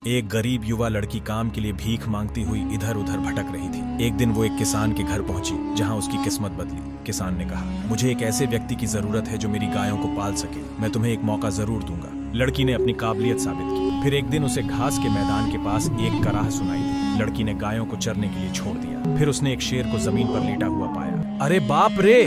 एक गरीब युवा लड़की काम के लिए भीख मांगती हुई इधर उधर भटक रही थी। एक दिन वो एक किसान के घर पहुंची, जहां उसकी किस्मत बदली। किसान ने कहा, मुझे एक ऐसे व्यक्ति की जरूरत है जो मेरी गायों को पाल सके। मैं तुम्हें एक मौका जरूर दूंगा। लड़की ने अपनी काबिलियत साबित की। फिर एक दिन उसे घास के मैदान के पास एक कराह सुनाई दी। लड़की ने गायों को चरने के लिए छोड़ दिया। फिर उसने एक शेर को जमीन पर लेटा हुआ पाया। अरे बाप रे!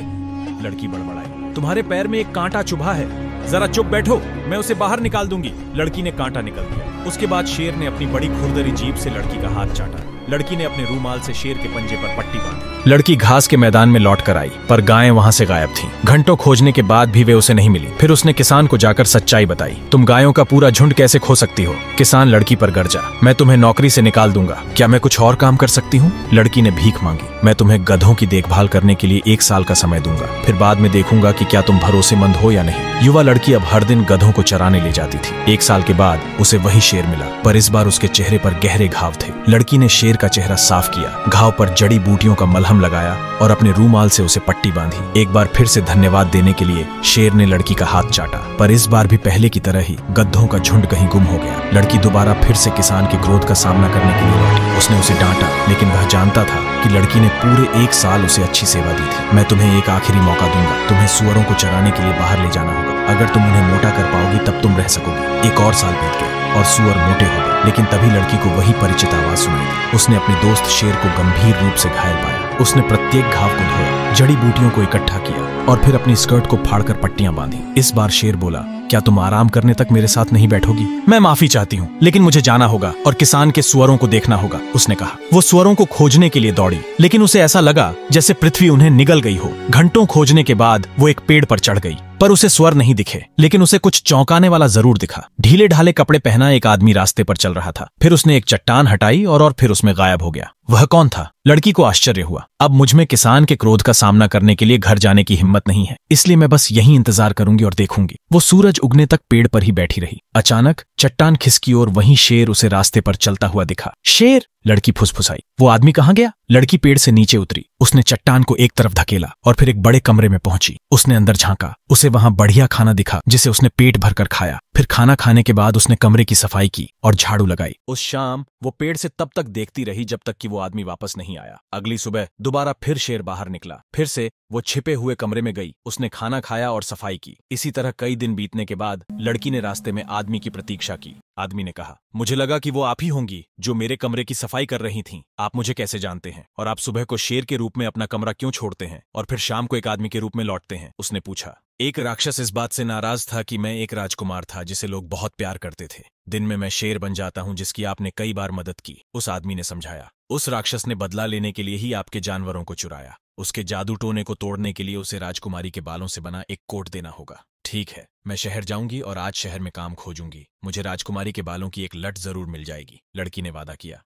लड़की बड़बड़ाई, तुम्हारे पैर में एक कांटा चुभा है। जरा चुप बैठो, मैं उसे बाहर निकाल दूंगी। लड़की ने कांटा निकल दिया। उसके बाद शेर ने अपनी बड़ी खुरदरी जीभ से लड़की का हाथ चाटा। लड़की ने अपने रूमाल से शेर के पंजे पर पट्टी बांधी। लड़की घास के मैदान में लौट कर आई, पर गायें वहां से गायब थीं। घंटों खोजने के बाद भी वे उसे नहीं मिली। फिर उसने किसान को जाकर सच्चाई बताई। तुम गायों का पूरा झुंड कैसे खो सकती हो? किसान लड़की पर गरजा, मैं तुम्हें नौकरी से निकाल दूंगा। क्या मैं कुछ और काम कर सकती हूँ? लड़की ने भीख मांगी। मैं तुम्हें गधों की देखभाल करने के लिए 1 साल का समय दूंगा। फिर बाद में देखूंगा कि क्या तुम भरोसेमंद हो या नहीं। युवा लड़की अब हर दिन गधों को चराने ले जाती थी। 1 साल के बाद उसे वही शेर मिला, पर इस बार उसके चेहरे पर गहरे घाव थे। लड़की ने शेर का चेहरा साफ किया, घाव पर जड़ी बूटियों का मलहम लगाया और अपने रूमाल से उसे पट्टी बांधी। एक बार फिर से धन्यवाद देने के लिए शेर ने लड़की का हाथ चाटा, पर इस बार भी पहले की तरह ही गधों का झुंड कहीं गुम हो गया। लड़की दोबारा फिर से किसान के क्रोध का सामना करने के लिए लौटी। उसने उसे डांटा, लेकिन वह जानता था कि लड़की ने पूरे 1 साल उसे अच्छी सेवा दी थी। मैं तुम्हें एक आखिरी मौका दूंगा। तुम्हें सुअरों को चराने के लिए बाहर ले जाना होगा। अगर तुम उन्हें मोटा कर पाओगी तब तुम रह सकोगी। 1 और साल बीत गया और सुअर मोटे हो गए, लेकिन तभी लड़की को वही परिचित आवाज सुनाई दी। उसने अपने दोस्त शेर को गंभीर रूप से घायल पाया। उसने प्रत्येक घाव को धोया, जड़ी बूटियों को इकट्ठा किया और फिर अपनी स्कर्ट को फाड़कर पट्टियां बांधी। इस बार शेर बोला, क्या तुम आराम करने तक मेरे साथ नहीं बैठोगी? मैं माफी चाहती हूँ, लेकिन मुझे जाना होगा और किसान के सुअरों को देखना होगा, उसने कहा। वो सुअरों को खोजने के लिए दौड़ी, लेकिन उसे ऐसा लगा जैसे पृथ्वी उन्हें निगल गई हो। घंटों खोजने के बाद वो एक पेड़ पर चढ़ गई, पर उसे स्वर नहीं दिखे। लेकिन उसे कुछ चौंकाने वाला जरूर दिखा। ढीले ढाले कपड़े पहना एक आदमी रास्ते पर चल रहा था। फिर उसने एक चट्टान हटाई और फिर उसमें गायब हो गया। वह कौन था? लड़की को आश्चर्य हुआ। अब मुझमें किसान के क्रोध का सामना करने के लिए घर जाने की हिम्मत नहीं है, इसलिए मैं बस यहीं इंतजार करूंगी और देखूंगी। वो सूरज उगने तक पेड़ पर ही बैठी रही। अचानक चट्टान खिसकी और वहीं शेर उसे रास्ते पर चलता हुआ दिखा। शेर! लड़की फुसफुसाई। वो आदमी कहाँ गया? लड़की पेड़ से नीचे उतरी। उसने चट्टान को एक तरफ धकेला और फिर एक बड़े कमरे में पहुंची। उसने अंदर झांका। उसे वहां बढ़िया खाना दिखा, जिसे उसने पेट भरकर खाया। फिर खाना खाने के बाद उसने कमरे की सफाई की और झाड़ू लगाई। उस शाम वो पेड़ से तब तक देखती रही जब तक कि वो आदमी वापस नहीं आया। अगली सुबह दोबारा फिर शेर बाहर निकला। फिर से वो छिपे हुए कमरे में गई। उसने खाना खाया और सफाई की। इसी तरह कई दिन बीतने के बाद लड़की ने रास्ते में आदमी की प्रतीक्षा की। आदमी ने कहा, मुझे लगा कि वो आप ही होंगी जो मेरे कमरे की सफाई कर रही थीं। आप मुझे कैसे जानते हैं? और आप सुबह को शेर के रूप में अपना कमरा क्यों छोड़ते हैं और फिर शाम को एक आदमी के रूप में लौटते हैं? उसने पूछा। एक राक्षस इस बात से नाराज था कि मैं एक राजकुमार था जिसे लोग बहुत प्यार करते थे। दिन में मैं शेर बन जाता हूं जिसकी आपने कई बार मदद की, उस आदमी ने समझाया। उस राक्षस ने बदला लेने के लिए ही आपके जानवरों को चुराया। उसके जादू टोने को तोड़ने के लिए उसे राजकुमारी के बालों से बना एक कोट देना होगा। ठीक है, मैं शहर जाऊंगी और आज शहर में काम खोजूंगी। मुझे राजकुमारी के बालों की एक लट जरूर मिल जाएगी, लड़की ने वादा किया।